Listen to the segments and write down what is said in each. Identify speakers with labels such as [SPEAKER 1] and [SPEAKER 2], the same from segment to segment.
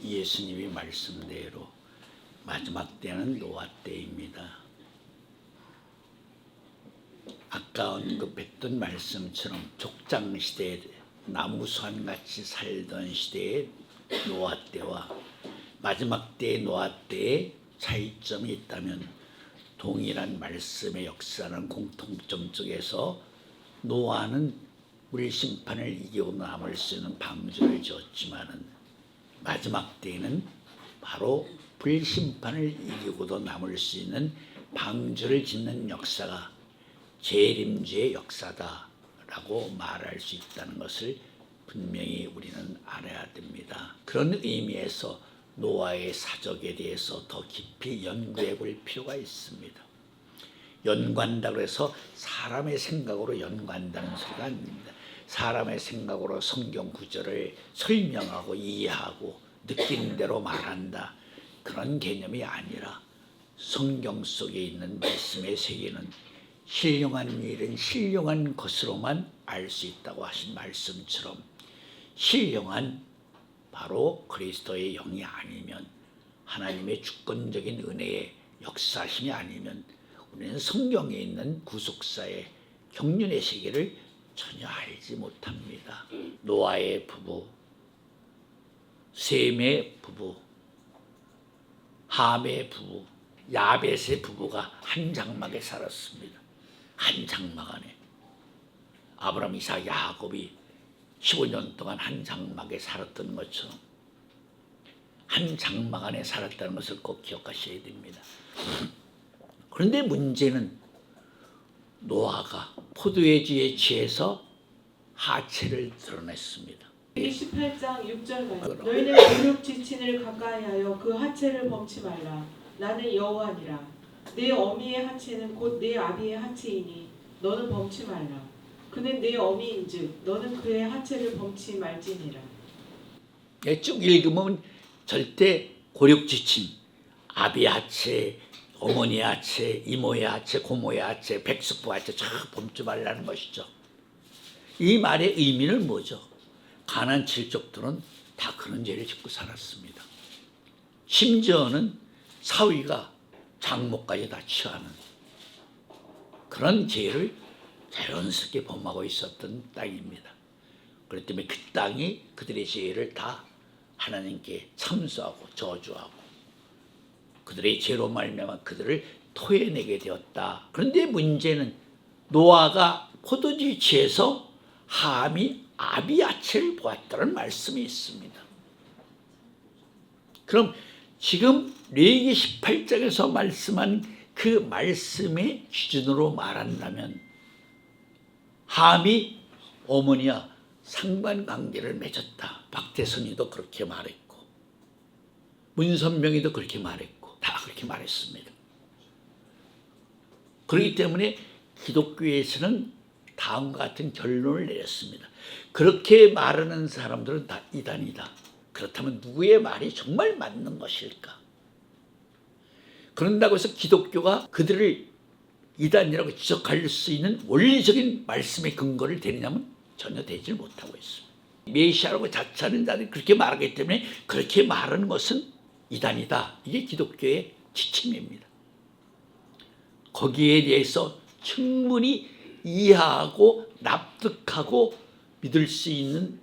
[SPEAKER 1] 예수님이 말씀대로 마지막 때는 노아 때입니다. 아까 언급했던 말씀처럼 족장시대에 나무수환같이 살던 시대의 노아 때와 마지막 때의 노아 때의 차이점이 있다면 동일한 말씀의 역사는 공통점 쪽에서 노아는 물심판을 이기고 남을 수 있는 방주를 지었지만은 마지막 때에는 바로 불심판을 이기고도 남을 수 있는 방주를 짓는 역사가 재림주의 역사다라고 말할 수 있다는 것을 분명히 우리는 알아야 됩니다. 그런 의미에서 노아의 사적에 대해서 더 깊이 연구해 볼 필요가 있습니다. 연구한다고 해서 사람의 생각으로 연구한다는 소리가 아닙니다. 사람의 생각으로 성경 구절을 설명하고 이해하고 느끼는 대로 말한다. 그런 개념이 아니라 성경 속에 있는 말씀의 세계는 신령한 일은 신령한 것으로만 알 수 있다고 하신 말씀처럼 신령한 바로 그리스도의 영이 아니면 하나님의 주권적인 은혜의 역사심이 아니면 우리는 성경에 있는 구속사의 경륜의 세계를 전혀 알지 못합니다. 노아의 부부, 셈의 부부, 함의 부부, 야벳의 부부가 한 장막에 살았습니다. 한 장막 안에 아브라함, 이삭, 야곱이 15년 동안 한 장막에 살았던 것처럼 한 장막 안에 살았다는 것을 꼭 기억하셔야 됩니다. 그런데 문제는 노아가 포도주에 취해서 하체를 드러냈습니다.
[SPEAKER 2] 28장 6절 너희는 무릎 지친을 가까이하여 그 하체를 범치 말라. 나는 여호와니라. 내 어미의 하체는 곧 내 아비의 하체이니 너는 범치 말라. 그는 내 어미인즉 너는 그의 하체를 범치 말지니라.
[SPEAKER 1] 쭉 읽으면 절대 고륙지침, 아비의 하체, 어머니의 하체, 이모의 하체, 고모의 하체, 백숙부 하체 쫙 범치 말라는 것이죠. 이 말의 의미는 뭐죠? 가나안 칠족들은 다 그런 죄를 짓고 살았습니다. 심지어는 사위가 장모까지 다 취하는 그런 죄를 자연스럽게 범하고 있었던 땅입니다. 그렇기 때문에 그 땅이 그들의 죄를 다 하나님께 참수하고 저주하고 그들의 죄로 말미암아 그들을 토해내게 되었다. 그런데 문제는 노아가 포도주에 취해서 함이 아비아체를 보았다는 말씀이 있습니다. 그럼 지금 레위기 18장에서 말씀한 그 말씀의 기준으로 말한다면 함이 어머니와 상관관계를 맺었다. 박태선이도 그렇게 말했고 문선명이도 그렇게 말했고 다 그렇게 말했습니다. 그렇기 때문에 기독교에서는 다음과 같은 결론을 내렸습니다. 그렇게 말하는 사람들은 다 이단이다. 그렇다면 누구의 말이 정말 맞는 것일까? 그런다고 해서 기독교가 그들을 이단이라고 지적할 수 있는 원리적인 말씀의 근거를 대느냐면 전혀 되질 못하고 있습니다. 메시아라고 자처하는 자들이 그렇게 말하기 때문에 그렇게 말하는 것은 이단이다. 이게 기독교의 지침입니다. 거기에 대해서 충분히 이해하고 납득하고 믿을 수 있는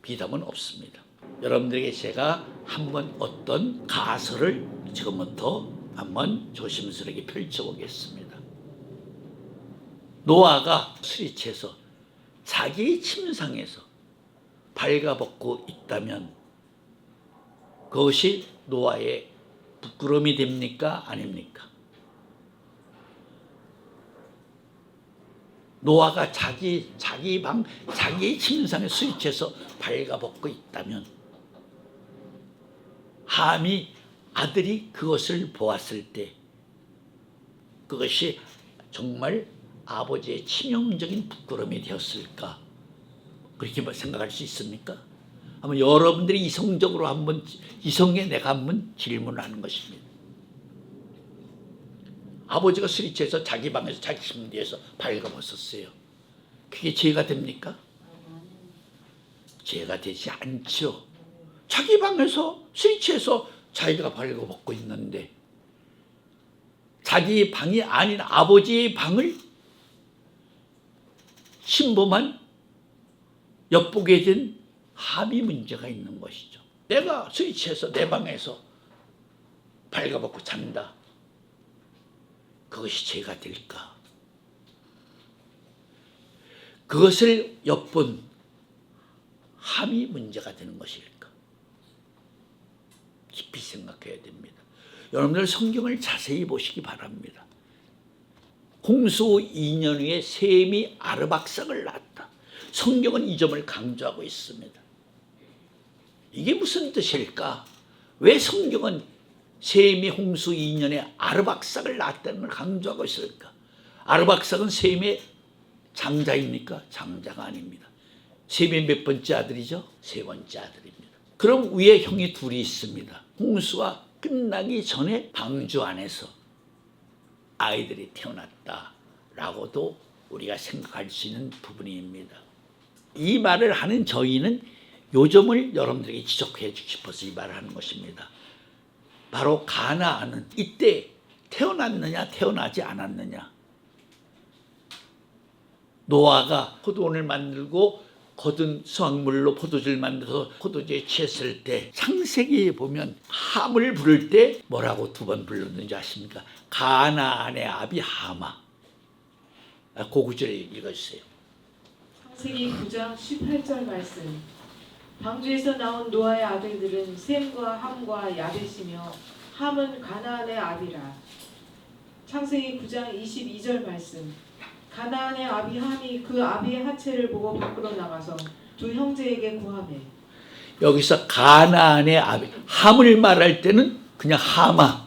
[SPEAKER 1] 비담은 없습니다. 여러분들에게 제가 한번 어떤 가설을 지금부터 한번 조심스럽게 펼쳐보겠습니다. 노아가 술이 취해서 자기의 침상에서 발가벗고 있다면 그것이 노아의 부끄러움이 됩니까? 아닙니까? 노아가 자기 방, 자기의 침상에 술이 취해서 발가벗고 있다면 함이 아들이 그것을 보았을 때 그것이 정말 아버지의 치명적인 부끄러움이 되었을까? 그렇게 생각할 수 있습니까? 한번 여러분들이 이성적으로 이성에 내가 한번 질문하는 것입니다. 아버지가 술이 취해서 자기 방에서 자기 침대에서 발가벗었어요. 그게 죄가 됩니까? 죄가 되지 않죠. 자기 방에서 술 취해서 자기가 발가벗고 있는데 자기 방이 아닌 아버지의 방을 침범한 엿보게 된 함이 문제가 있는 것이죠. 내가 술 취해서 내 방에서 발가벗고 잔다. 그것이 죄가 될까? 그것을 엿본 함이 문제가 되는 것일까? 깊이 생각해야 됩니다. 여러분들 성경을 자세히 보시기 바랍니다. 홍수 2년 후에 셈이 아르박삭을 낳았다. 성경은 이 점을 강조하고 있습니다. 이게 무슨 뜻일까? 왜 성경은 셈이 홍수 2년에 아르박삭을 낳았다는 걸 강조하고 있을까? 아르박삭은 셈의 장자입니까? 장자가 아닙니다. 셈의 몇 번째 아들이죠? 세 번째 아들입니다. 그럼 위에 형이 둘이 있습니다. 홍수가 끝나기 전에 방주 안에서 아이들이 태어났다라고도 우리가 생각할 수 있는 부분입니다. 이 말을 하는 저희는 요점을 여러분들에게 지적해 주고 싶어서 이 말을 하는 것입니다. 바로 가나안은 이때 태어났느냐 태어나지 않았느냐. 노아가 포도원을 만들고 거둔 수확물로 포도주를 만들어서 포도주에 취했을 때 창세기에 보면 함을 부를 때 뭐라고 두 번 불렀는지 아십니까? 가나안의 아비 하마. 그 구절 읽어주세요.
[SPEAKER 2] 창세기 9장 18절 말씀. 방주에서 나온 노아의 아들들은 셈과 함과 야벳이며 함은 가나안의 아비라. 창세기 9장 22절 말씀. 가나안의 아비 함이 그 아비의 하체를 보고 밖으로 나가서 두 형제에게 고하매.
[SPEAKER 1] 여기서 가나안의 아비 함을 말할 때는 그냥 하마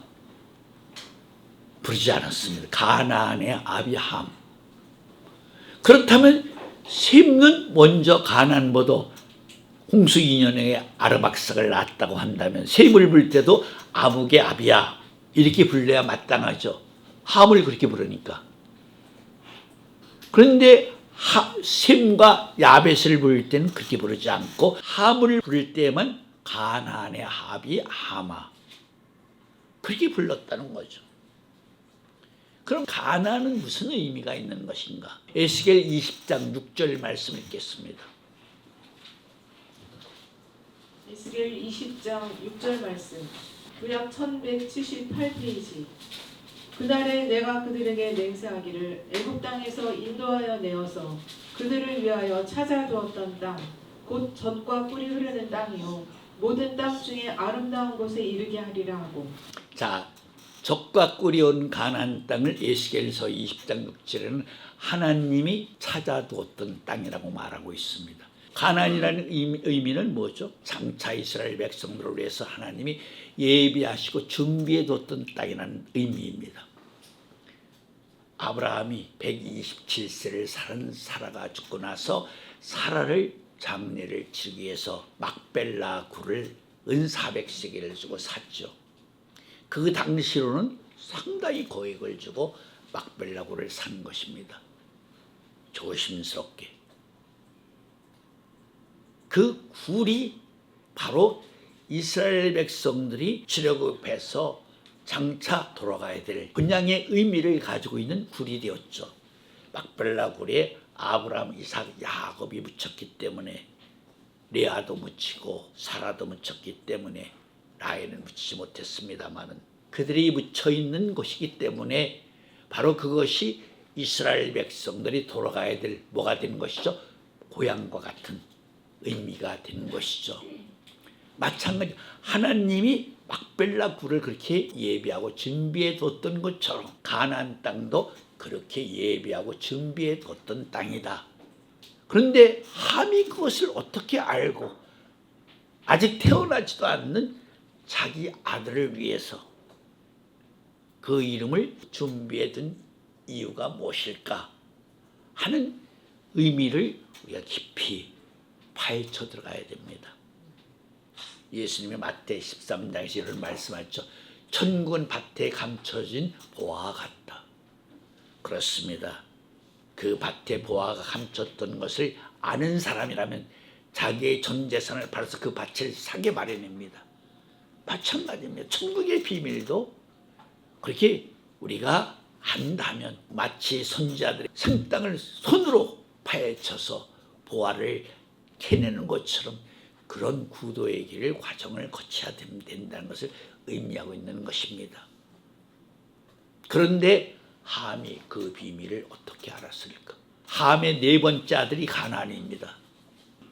[SPEAKER 1] 부르지 않았습니다. 가나안의 아비 함. 그렇다면 셈은 먼저 가나안보다 홍수 2년에 아르박삭을 낳았다고 한다면 셈을 부를 때도 아묵의 아비야 이렇게 불러야 마땅하죠. 함을 그렇게 부르니까. 그런데 셈과 야벳을 부를 때는 그렇게 부르지 않고 함을 부를 때만 가나안의 아비 하마 그렇게 불렀다는 거죠. 그럼 가나안은 무슨 의미가 있는 것인가? 에스겔 20장 6절 말씀 읽겠습니다.
[SPEAKER 2] 에스겔 20장 6절 말씀. 구약 1178페이지. 그날에 내가 그들에게 맹세하기를 애굽 땅에서 인도하여 내어서 그들을 위하여 찾아두었던 땅 곧 젖과 꿀이 흐르는 땅이요 모든 땅 중에 아름다운 곳에 이르게 하리라 하고.
[SPEAKER 1] 자, 젖과 꿀이 온 가나안 땅을 에스겔서 20장 6절에는 하나님이 찾아두었던 땅이라고 말하고 있습니다. 가나안이라는 의미는 뭐죠? 장차 이스라엘 백성들을 위해서 하나님이 예비하시고 준비해 뒀던 땅이라는 의미입니다. 아브라함이 127세를 산 사라가 죽고 나서 사라를 장례를 치르기 위해서 막벨라 굴을 은 400세겔을 주고 샀죠. 그 당시로는 상당히 고액을 주고 막벨라 굴을 산 것입니다. 조심스럽게. 그 굴이 바로 이스라엘 백성들이 출애굽해서 장차 돌아가야 될 본향의 의미를 가지고 있는 굴이 되었죠. 막벨라 굴에 아브라함, 이삭, 야곱이 묻혔기 때문에 레아도 묻히고 사라도 묻혔기 때문에 라헬은 묻히지 못했습니다마는 그들이 묻혀 있는 곳이기 때문에 바로 그것이 이스라엘 백성들이 돌아가야 될 뭐가 되는 것이죠? 고향과 같은 의미가 되는 것이죠. 마찬가지 하나님이 막벨라 굴을 그렇게 예비하고 준비해 뒀던 것처럼 가나안 땅도 그렇게 예비하고 준비해 뒀던 땅이다. 그런데 함이 그것을 어떻게 알고 아직 태어나지도 않는 자기 아들을 위해서 그 이름을 준비해 둔 이유가 무엇일까 하는 의미를 우리가 깊이 파헤쳐 들어가야 됩니다. 예수님이 마태 13장에서 이런 말씀하셨죠. 천국은 밭에 감춰진 보화와 같다. 그렇습니다. 그 밭에 보화가 감췄던 것을 아는 사람이라면 자기의 전 재산을 팔아서 그 밭을 사게 마련입니다. 마찬가지입니다. 천국의 비밀도 그렇게 우리가 한다면 마치 선지자들이 생땅을 손으로 파헤쳐서 보화를 캐내는 것처럼 그런 구도의 길을 과정을 거쳐야 된다는 것을 의미하고 있는 것입니다. 그런데 함이 그 비밀을 어떻게 알았을까? 함의 네 번째 아들이 가나안입니다.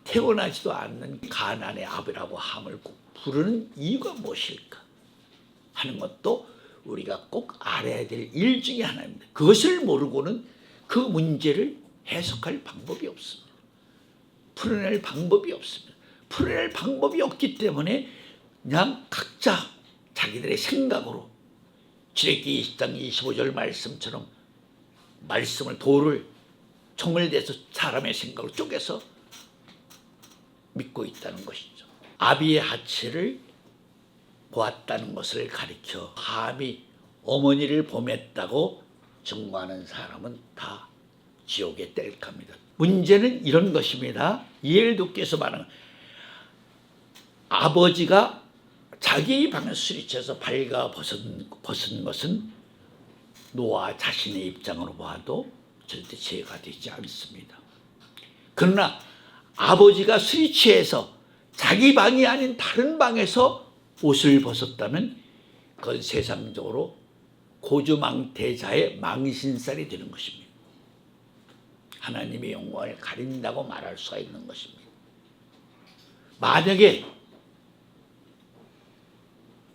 [SPEAKER 1] 태어나지도 않는 가나안의 아비라고 함을 부르는 이유가 무엇일까 하는 것도 우리가 꼭 알아야 될 일 중에 하나입니다. 그것을 모르고는 그 문제를 해석할 방법이 없습니다. 풀어낼 방법이 없습니다. 풀어낼 방법이 없기 때문에 그냥 각자 자기들의 생각으로 출애굽기 20장 25절 말씀처럼 말씀을 돌을 총을 대서 사람의 생각으로 쪼개서 믿고 있다는 것이죠. 아비의 하체를 보았다는 것을 가리켜 함이 어머니를 범했다고 증거하는 사람은 다 지옥에 뗄 겁니다. 문제는 이런 것입니다. 이엘도께서 말하는 아버지가 자기 방을 수리쳐서 발가 벗은 것은 노아 자신의 입장으로 봐도 절대 죄가 되지 않습니다. 그러나 아버지가 술이 취해서 자기 방이 아닌 다른 방에서 옷을 벗었다면 그건 세상적으로 고주망태자의 망신살이 되는 것입니다. 하나님의 영광을 가린다고 말할 수가 있는 것입니다. 만약에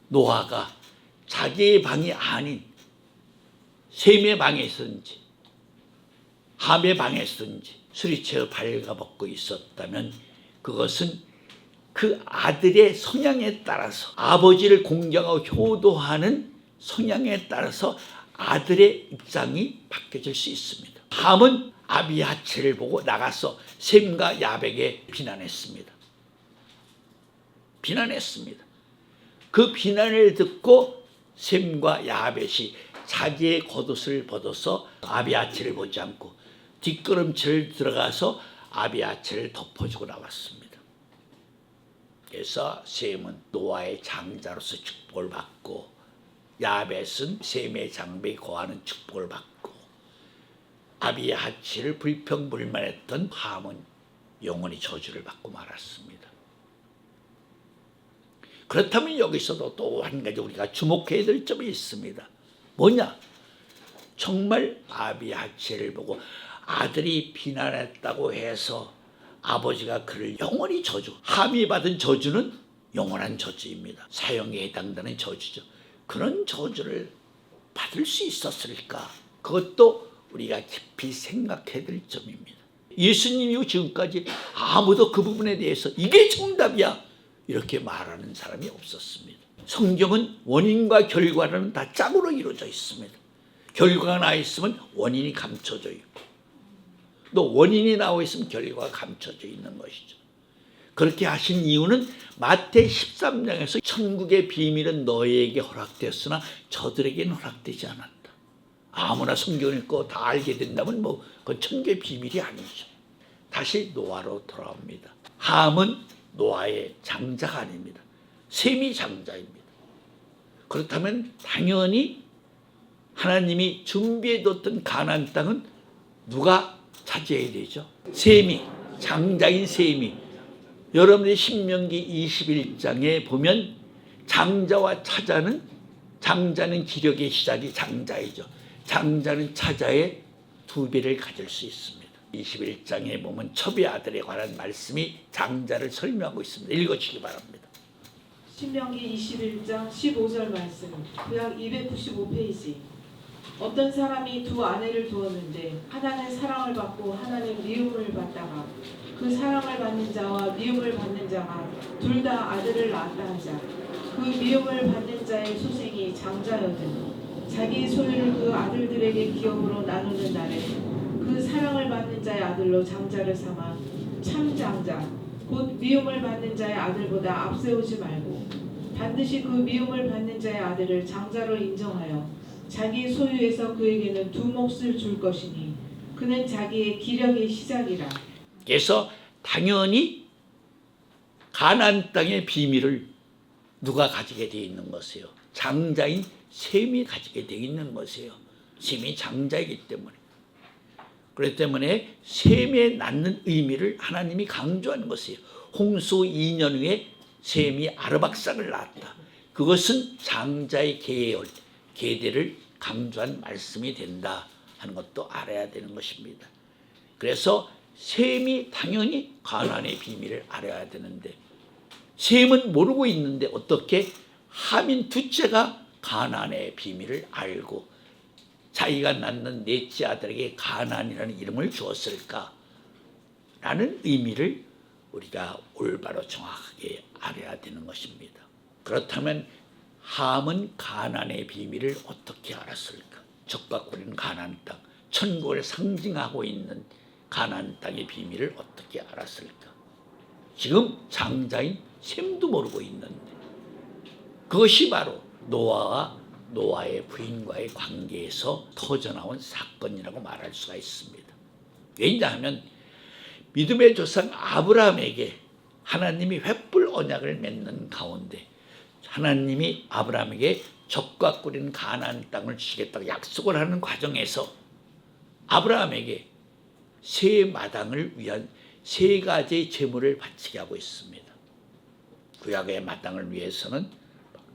[SPEAKER 1] 노아가 자기의 방이 아닌 셈의 방에 있었는지 함의 방에 있었는지 술이 취해 발가벗고 있었다면 그것은 그 아들의 성향에 따라서 아버지를 공경하고 효도하는 성향에 따라서 아들의 입장이 바뀌어질 수 있습니다. 함은 아비의 하체를 보고 나가서 셈과 야벳에게 비난했습니다. 그 비난을 듣고 셈과 야벳이 자기의 겉옷을 벗어서 아비의 하체를 보지 않고 뒷걸음질을 들어가서 아비의 하체를 덮어주고 나왔습니다. 그래서 셈은 노아의 장자로서 축복을 받고 야벳은 셈의 장배에 거하는 축복을 받고 아비의 하체를 불평불만했던 함은 영원히 저주를 받고 말았습니다. 그렇다면 여기서도 또 한 가지 우리가 주목해야 될 점이 있습니다. 뭐냐? 정말 아비의 하체를 보고 아들이 비난했다고 해서 아버지가 그를 영원히 저주, 함이 받은 저주는 영원한 저주입니다. 사형에 해당되는 저주죠. 그런 저주를 받을 수 있었을까? 그것도 우리가 깊이 생각해야 될 점입니다. 예수님이 지금까지 아무도 그 부분에 대해서 이게 정답이야 이렇게 말하는 사람이 없었습니다. 성경은 원인과 결과는 다 짝으로 이루어져 있습니다. 결과가 나와 있으면 원인이 감춰져 있고 또 원인이 나와 있으면 결과가 감춰져 있는 것이죠. 그렇게 하신 이유는 마태 13장에서 천국의 비밀은 너희에게 허락되었으나 저들에게는 허락되지 않았다. 아무나 성경을 읽고 다 알게 된다면 그건 천국의 비밀이 아니죠. 다시 노아로 돌아옵니다. 함은 노아의 장자가 아닙니다. 셈이 장자입니다. 그렇다면 당연히 하나님이 준비해뒀던 가나안 땅은 누가 차지해야 되죠? 셈이, 장자인 셈이. 여러분들이 신명기 21장에 보면 장자와 차자는, 장자는 기력의 시작이 장자이죠. 장자는 차자의 2배를 가질 수 있습니다. 21장에 보면 첩의 아들에 관한 말씀이 장자를 설명하고 있습니다. 읽어주시기 바랍니다.
[SPEAKER 2] 신명기 21장 15절 말씀, 구약 295페이지. 어떤 사람이 두 아내를 두었는데 하나는 사랑을 받고 하나는 미움을 받다가 그 사랑을 받는 자와 미움을 받는 자가 둘 다 아들을 낳았다 하자. 그 미움을 받는 자의 소생이 장자여든 자기 소유를 그 아들들에게 기업으로 나누는 날에 그 사랑을 받는 자의 아들로 장자를 삼아 참 장자 곧 미움을 받는 자의 아들보다 앞세우지 말고 반드시 그 미움을 받는 자의 아들을 장자로 인정하여 자기 소유에서 그에게는 두 몫을 줄 것이니 그는 자기의 기력의 시작이라.
[SPEAKER 1] 그래서 당연히 가나안 땅의 비밀을 누가 가지게 되어 있는 것이에요? 장자인 셈이 가지게 되어 있는 것이에요. 셈이 장자이기 때문에. 그렇기 때문에 셈에 낳는 의미를 하나님이 강조하는 것이에요. 홍수 2년 후에 셈이 아르박삭을 낳았다. 그것은 장자의 계대를 강조한 말씀이 된다 하는 것도 알아야 되는 것입니다. 그래서 셈이 당연히 가나안의 비밀을 알아야 되는데, 셈은 모르고 있는데 어떻게 함인 둘째가 가나안의 비밀을 알고 자기가 낳는 넷째 아들에게 가나안이라는 이름을 주었을까? 라는 의미를 우리가 올바로 정확하게 알아야 되는 것입니다. 그렇다면 함은 가나안의 비밀을 어떻게 알았을까? 적과 꿀인 가나안 땅, 천국을 상징하고 있는 가나안 땅의 비밀을 어떻게 알았을까? 지금 장자인 셈도 모르고 있는데, 그것이 바로 노아의 부인과의 관계에서 터져나온 사건이라고 말할 수가 있습니다. 왜냐하면 믿음의 조상 아브라함에게 하나님이 횃불 언약을 맺는 가운데 하나님이 아브라함에게 적과 꿀인 가나안 땅을 주시겠다고 약속을 하는 과정에서 아브라함에게 세 마당을 위한 세 가지의 제물을 바치게 하고 있습니다. 구약의 마당을 위해서는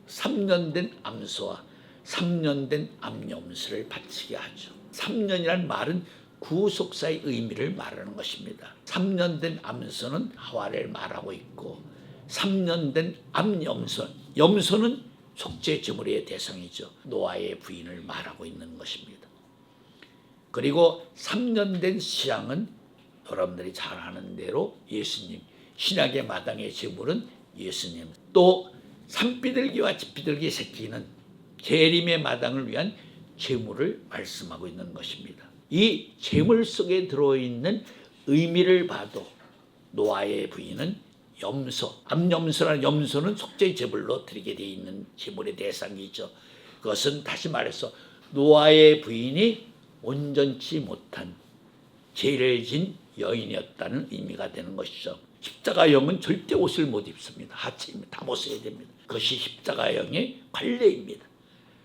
[SPEAKER 1] 3년 된 암소와 3년 된 암염소를 바치게 하죠. 3년이라는 말은 구속사의 의미를 말하는 것입니다. 3년 된 암소는 하와를 말하고 있고 3년 된 염소는 속죄 제물의 대상이죠. 노아의 부인을 말하고 있는 것입니다. 그리고 3년 된 시양은 여러분들이 잘 아는 대로 예수님, 신약의 마당의 제물은 예수님, 또 산비둘기와 집비둘기 새끼는 재림의 마당을 위한 제물을 말씀하고 있는 것입니다. 이 제물 속에 들어있는 의미를 봐도 노아의 부인은 염소, 암염소라는 염소는 속죄 제물로 드리게 되어 있는 제물의 대상이죠. 그것은 다시 말해서 노아의 부인이 온전치 못한 죄를 진 여인이었다는 의미가 되는 것이죠. 십자가형은 절대 옷을 못 입습니다. 하체입니다. 다 벗어야 됩니다. 그것이 십자가형의 관례입니다.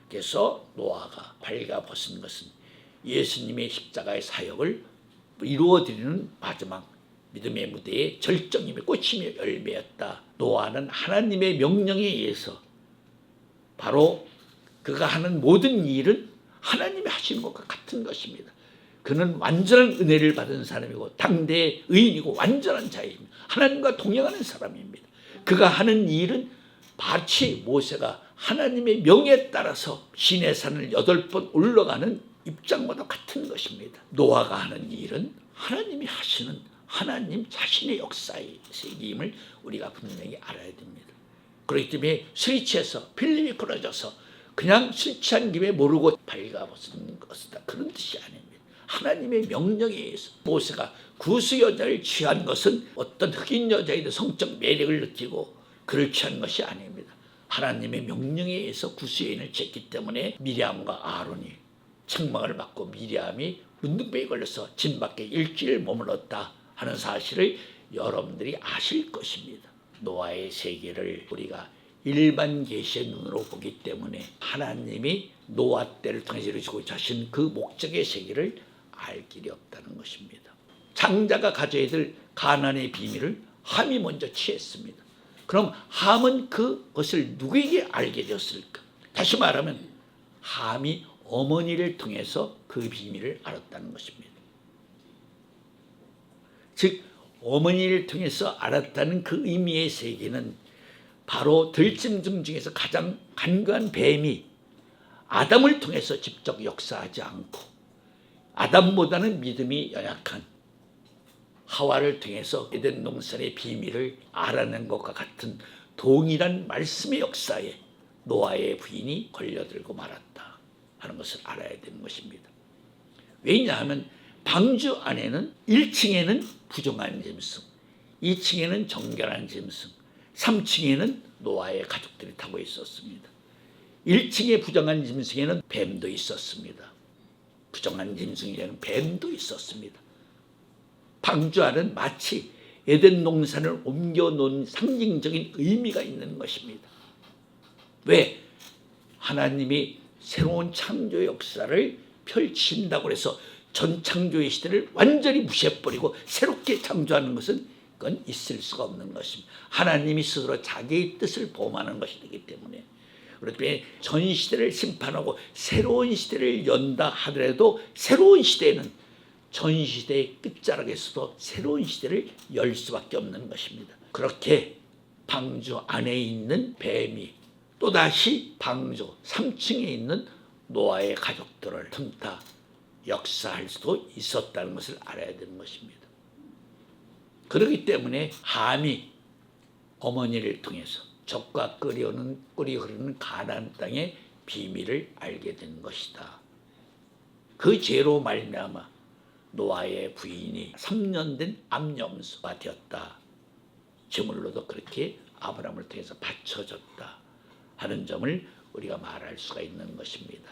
[SPEAKER 1] 그래서 노아가 발가 벗은 것은 예수님의 십자가의 사역을 이루어드리는 마지막 믿음의 무대의 절정임의 꽃이며 열매였다. 노아는 하나님의 명령에 의해서 바로 그가 하는 모든 일은 하나님이 하시는 것과 같은 것입니다. 그는 완전한 은혜를 받은 사람이고 당대의 의인이고 완전한 자입니다. 하나님과 동행하는 사람입니다. 그가 하는 일은 마치 모세가 하나님의 명에 따라서 시내산을 8번 올라가는 입장보다 같은 것입니다. 노아가 하는 일은 하나님이 하시는 하나님 자신의 역사의 세계임을 우리가 분명히 알아야 됩니다. 그렇기 때문에 술이 취해서 필름이 끊어져서 그냥 술 취한 김에 모르고 발가벗은 것이다, 그런 뜻이 아닙니다. 하나님의 명령에 의해서 모세가 구스 여자를 취한 것은 어떤 흑인 여자에도 성적 매력을 느끼고 그를 취한 것이 아닙니다. 하나님의 명령에 의해서 구스 여인을 취했기 때문에 미리암과 아론이 책망을 받고 미리암이 문둥병에 걸려서 진 밖에 일주일 머물렀다 하는 사실을 여러분들이 아실 것입니다. 노아의 세계를 우리가 일반 계시의 눈으로 보기 때문에 하나님이 노아 때를 통해서 이루시고 자신 그 목적의 세계를 알 길이 없다는 것입니다. 장자가 가져야 될 가나안의 비밀을 함이 먼저 취했습니다. 그럼 함은 그것을 누구에게 알게 되었을까? 다시 말하면 함이 어머니를 통해서 그 비밀을 알았다는 것입니다. 즉 어머니를 통해서 알았다는 그 의미의 세계는 바로 들짐승 중에서 가장 간교한 뱀이 아담을 통해서 직접 역사하지 않고 아담보다는 믿음이 연약한 하와를 통해서 에덴 동산의 비밀을 알아낸 것과 같은 동일한 말씀의 역사에 노아의 부인이 걸려들고 말았다 하는 것을 알아야 되는 것입니다. 왜냐하면 방주 안에는 1층에는 부정한 짐승, 2층에는 정결한 짐승, 3층에는 노아의 가족들이 타고 있었습니다. 1층의 부정한 짐승에는 뱀도 있었습니다. 부정한 짐승에는 뱀도 있었습니다. 방주 안은 마치 에덴 동산을 옮겨놓은 상징적인 의미가 있는 것입니다. 왜? 하나님이 새로운 창조 역사를 펼친다고 해서 전 창조의 시대를 완전히 무시해버리고 새롭게 창조하는 것은 그건 있을 수가 없는 것입니다. 하나님이 스스로 자기의 뜻을 범하는 것이기 때문에. 그렇기 전 시대를 심판하고 새로운 시대를 연다 하더라도 새로운 시대에는 전 시대의 끝자락에서도 새로운 시대를 열 수밖에 없는 것입니다. 그렇게 방주 안에 있는 뱀이 또다시 방주 3층에 있는 노아의 가족들을 틈타 역사할 수도 있었다는 것을 알아야 되는 것입니다. 그렇기 때문에 함이 어머니를 통해서 젖과 꿀이 흐르는 가나안 땅의 비밀을 알게 된 것이다. 그 죄로 말미암아 노아의 부인이 3년 된 암염소가 되었다. 제물로도 그렇게 아브라함을 통해서 바쳐졌다 하는 점을 우리가 말할 수가 있는 것입니다.